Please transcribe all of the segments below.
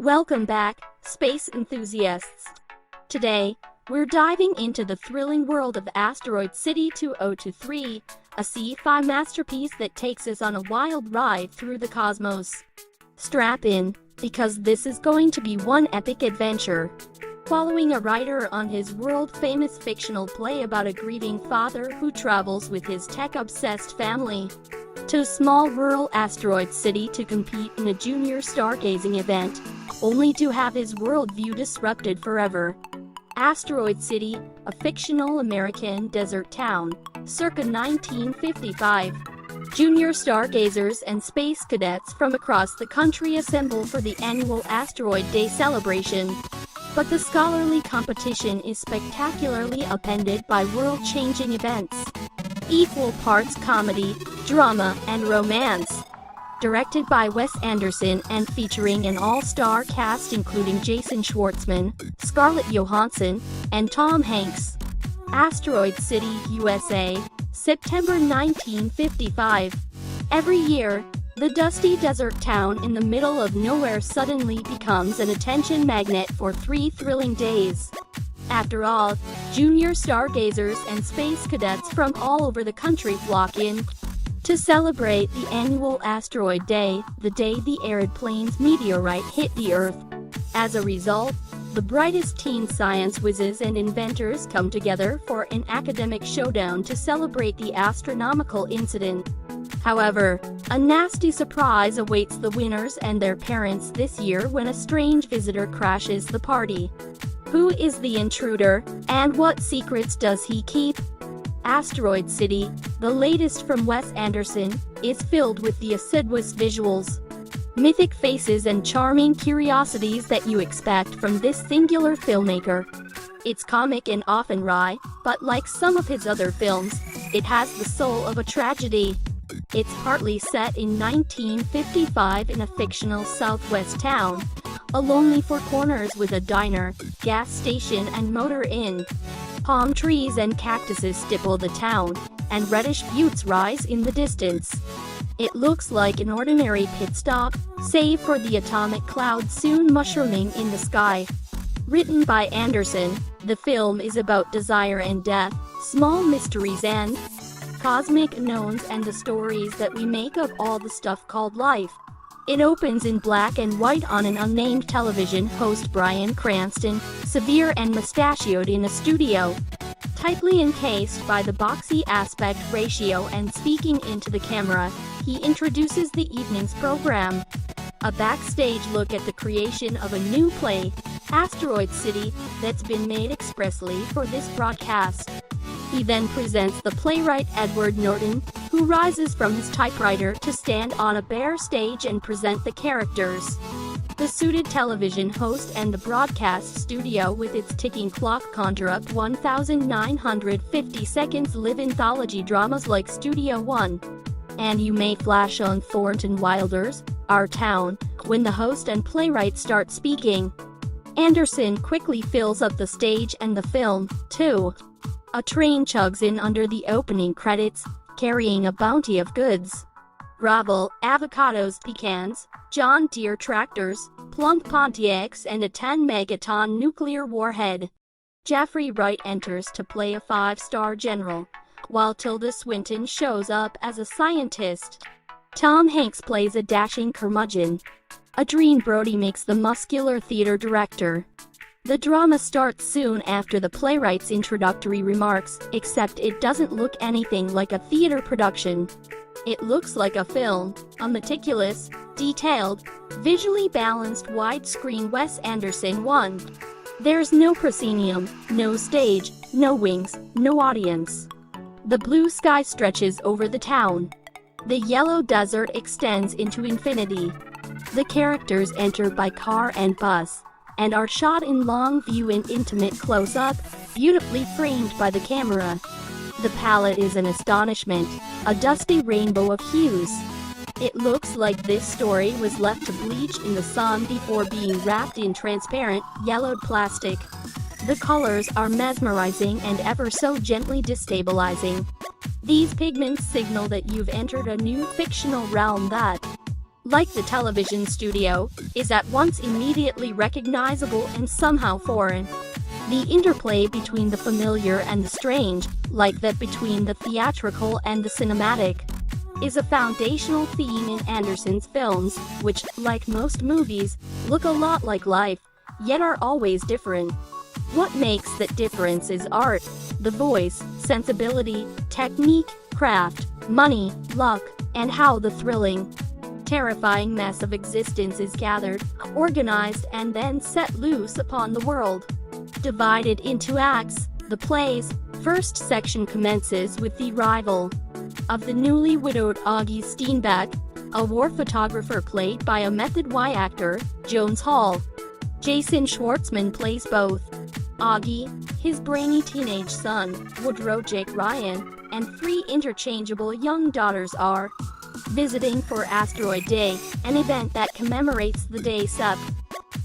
Welcome back, space enthusiasts. Today, we're diving into the thrilling world of Asteroid City 2023, a sci-fi masterpiece that takes us on a wild ride through the cosmos. Strap in, because this is going to be one epic adventure. Following a writer on his world-famous fictional play about a grieving father who travels with his tech-obsessed family to small rural Asteroid City to compete in a junior stargazing event, only to have his worldview disrupted forever. Asteroid City, a fictional American desert town, circa 1955. Junior stargazers and space cadets from across the country assemble for the annual Asteroid Day celebration. But the scholarly competition is spectacularly upended by world-changing events. Equal parts comedy, drama, and romance. Directed by Wes Anderson and featuring an all-star cast including Jason Schwartzman, Scarlett Johansson, and Tom Hanks. Asteroid City, USA, September 1955. Every year, the dusty desert town in the middle of nowhere suddenly becomes an attention magnet for 3 thrilling days. After all, junior stargazers and space cadets from all over the country flock in to celebrate the annual Asteroid Day, the day the arid plains meteorite hit the Earth. As a result, the brightest teen science whizzes and inventors come together for an academic showdown to celebrate the astronomical incident. However, a nasty surprise awaits the winners and their parents this year when a strange visitor crashes the party. Who is the intruder, and what secrets does he keep? Asteroid City, the latest from Wes Anderson, is filled with the assiduous visuals, mythic faces and charming curiosities that you expect from this singular filmmaker. It's comic and often wry, but like some of his other films, it has the soul of a tragedy. It's partly set in 1955 in a fictional Southwest town, a lonely four corners with a diner, gas station and motor inn. Palm trees and cactuses stipple the town, and reddish buttes rise in the distance. It looks like an ordinary pit stop, save for the atomic cloud soon mushrooming in the sky. Written by Anderson, the film is about desire and death, small mysteries and cosmic unknowns, and the stories that we make of all the stuff called life. It opens in black and white on an unnamed television host Bryan Cranston, severe and mustachioed in a studio, tightly encased by the boxy aspect ratio and speaking into the camera. He introduces the evening's program, a backstage look at the creation of a new play, Asteroid City, that's been made expressly for this broadcast. He then presents the playwright Edward Norton, who rises from his typewriter to stand on a bare stage and present the characters. The suited television host and the broadcast studio with its ticking clock conjure up 1,950 seconds live anthology dramas like Studio One. And you may flash on Thornton Wilder's Our Town when the host and playwright start speaking. Anderson quickly fills up the stage and the film, too. A train chugs in under the opening credits, carrying a bounty of goods. Gravel, avocados, pecans, John Deere tractors, plump Pontiacs and a 10-megaton nuclear warhead. Jeffrey Wright enters to play a 5-star general, while Tilda Swinton shows up as a scientist. Tom Hanks plays a dashing curmudgeon. Adrien Brody makes the muscular theater director. The drama starts soon after the playwright's introductory remarks, except it doesn't look anything like a theater production. It looks like a film, a meticulous, detailed, visually balanced widescreen Wes Anderson one. There's no proscenium, no stage, no wings, no audience. The blue sky stretches over the town. The yellow desert extends into infinity. The characters enter by car and bus, and are shot in long view and intimate close-up, beautifully framed by the camera. The palette is an astonishment, a dusty rainbow of hues. It looks like this story was left to bleach in the sun before being wrapped in transparent, yellowed plastic. The colors are mesmerizing and ever so gently destabilizing. These pigments signal that you've entered a new fictional realm that like the television studio, is at once immediately recognizable and somehow foreign. The interplay between the familiar and the strange, like that between the theatrical and the cinematic, is a foundational theme in Anderson's films, which, like most movies, look a lot like life, yet are always different. What makes that difference is art, the voice, sensibility, technique, craft, money, luck, and how the thrilling, terrifying mess of existence is gathered, organized, and then set loose upon the world. Divided into acts, the play's first section commences with the arrival of the newly widowed Augie Steenbeck, a war photographer played by a Method Y actor, Jones Hall. Jason Schwartzman plays both Augie, his brainy teenage son, Woodrow Jake Ryan, and 3 interchangeable young daughters are visiting for Asteroid Day, an event that commemorates the day Sep.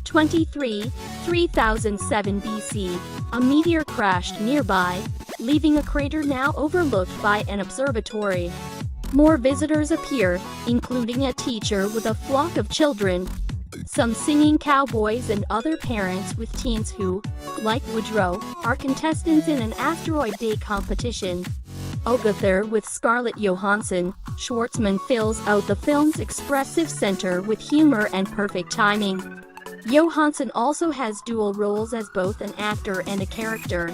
23, 3007 BC, a meteor crashed nearby, leaving a crater now overlooked by an observatory. More visitors appear, including a teacher with a flock of children, some singing cowboys and other parents with teens who, like Woodrow, are contestants in an Asteroid Day competition. Ogather with Scarlett Johansson, Schwartzman fills out the film's expressive center with humor and perfect timing. Johansson also has dual roles as both an actor and a character.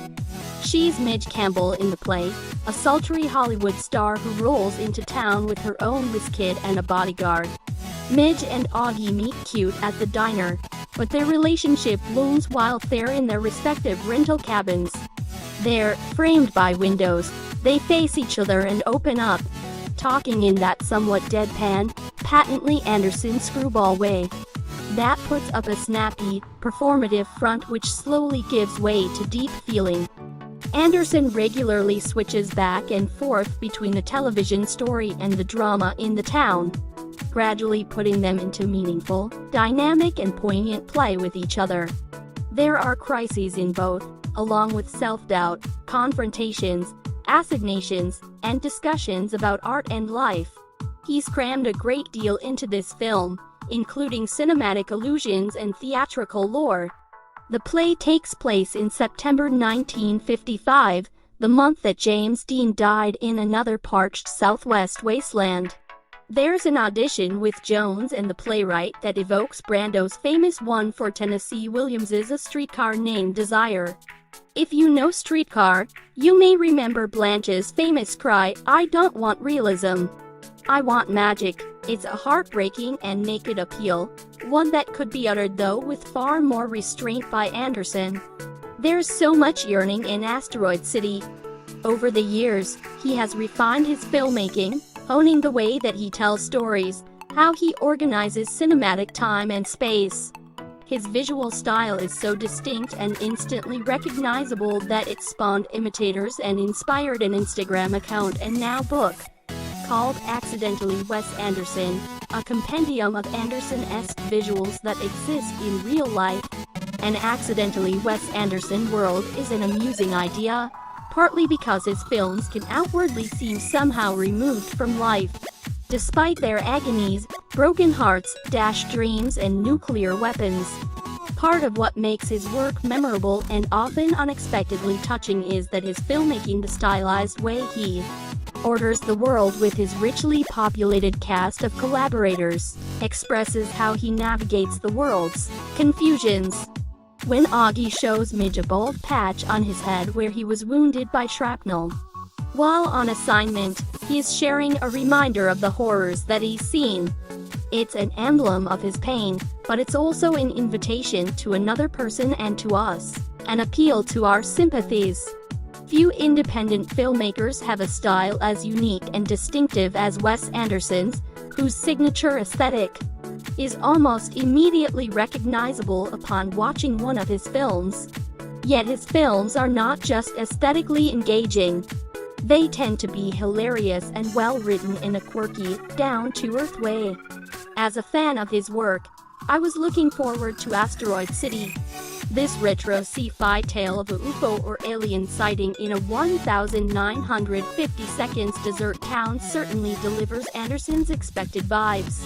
She's Midge Campbell in the play, a sultry Hollywood star who rolls into town with her own whiz kid and a bodyguard. Midge and Augie meet cute at the diner, but their relationship blooms while they're in their respective rental cabins. There, framed by windows, they face each other and open up, talking in that somewhat deadpan, patently Anderson screwball way that puts up a snappy, performative front which slowly gives way to deep feeling. Anderson regularly switches back and forth between the television story and the drama in the town, gradually putting them into meaningful, dynamic and poignant play with each other. There are crises in both, along with self-doubt, confrontations, assignations, and discussions about art and life. He's crammed a great deal into this film, including cinematic allusions and theatrical lore. The play takes place in September 1955, the month that James Dean died in another parched Southwest wasteland. There's an audition with Jones and the playwright that evokes Brando's famous one for Tennessee Williams's A Streetcar Named Desire. If you know Streetcar, you may remember Blanche's famous cry, "I don't want realism. I want magic." It's a heartbreaking and naked appeal, one that could be uttered though with far more restraint by Anderson. There's so much yearning in Asteroid City. Over the years, he has refined his filmmaking, honing the way that he tells stories, how he organizes cinematic time and space. His visual style is so distinct and instantly recognizable that it spawned imitators and inspired an Instagram account and now book called Accidentally Wes Anderson, a compendium of Anderson-esque visuals that exist in real life. An Accidentally Wes Anderson world is an amusing idea, partly because his films can outwardly seem somehow removed from life, despite their agonies, broken hearts, dashed dreams, and nuclear weapons. Part of what makes his work memorable and often unexpectedly touching is that his filmmaking, the stylized way he orders the world with his richly populated cast of collaborators, expresses how he navigates the world's confusions. When Augie shows Midge a bald patch on his head where he was wounded by shrapnel while on assignment, he is sharing a reminder of the horrors that he's seen. It's an emblem of his pain, but it's also an invitation to another person and to us, an appeal to our sympathies. Few independent filmmakers have a style as unique and distinctive as Wes Anderson's, whose signature aesthetic is almost immediately recognizable upon watching one of his films. Yet his films are not just aesthetically engaging. They tend to be hilarious and well-written in a quirky, down-to-earth way. As a fan of his work, I was looking forward to Asteroid City. This retro sci-fi tale of a UFO or alien sighting in a 1,950 seconds desert town certainly delivers Anderson's expected vibes.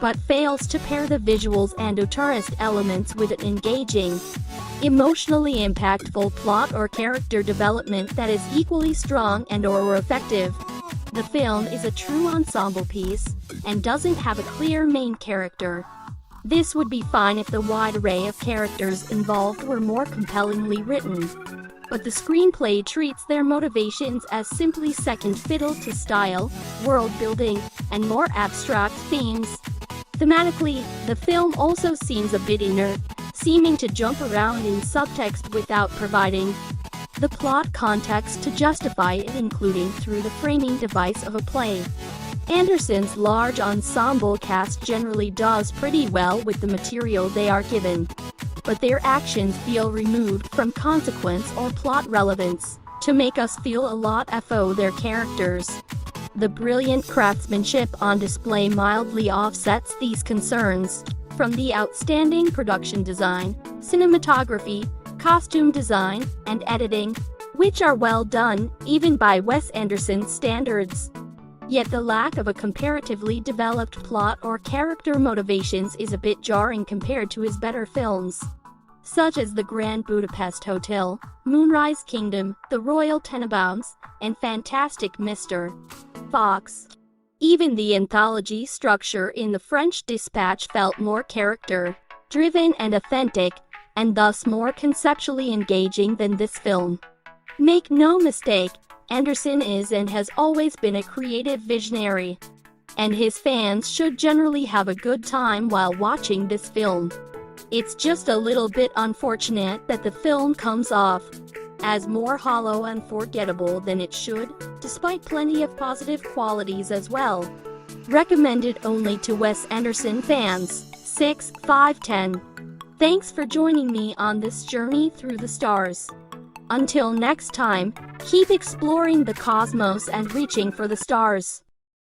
but fails to pair the visuals and tourist elements with an engaging, emotionally impactful plot or character development that is equally strong and/or effective. The film is a true ensemble piece and doesn't have a clear main character. This would be fine if the wide array of characters involved were more compellingly written. But the screenplay treats their motivations as simply second fiddle to style, world building, and more abstract themes. Thematically, the film also seems a bit inert, seeming to jump around in subtext without providing the plot context to justify it, including through the framing device of a play. Anderson's large ensemble cast generally does pretty well with the material they are given, but their actions feel removed from consequence or plot relevance to make us feel a lot for their characters. The brilliant craftsmanship on display mildly offsets these concerns, from the outstanding production design, cinematography, costume design, and editing, which are well done, even by Wes Anderson standards. Yet the lack of a comparatively developed plot or character motivations is a bit jarring compared to his better films, such as The Grand Budapest Hotel, Moonrise Kingdom, The Royal Tenenbaums, and Fantastic Mr. Fox. Even the anthology structure in The French Dispatch felt more character-driven and authentic, and thus more conceptually engaging than this film. Make no mistake, Anderson is and has always been a creative visionary, and his fans should generally have a good time while watching this film. It's just a little bit unfortunate that the film comes off as more hollow and forgettable than it should, despite plenty of positive qualities as well. Recommended only to Wes Anderson fans. 6/5/10. Thanks for joining me on this journey through the stars. Until next time, keep exploring the cosmos and reaching for the stars.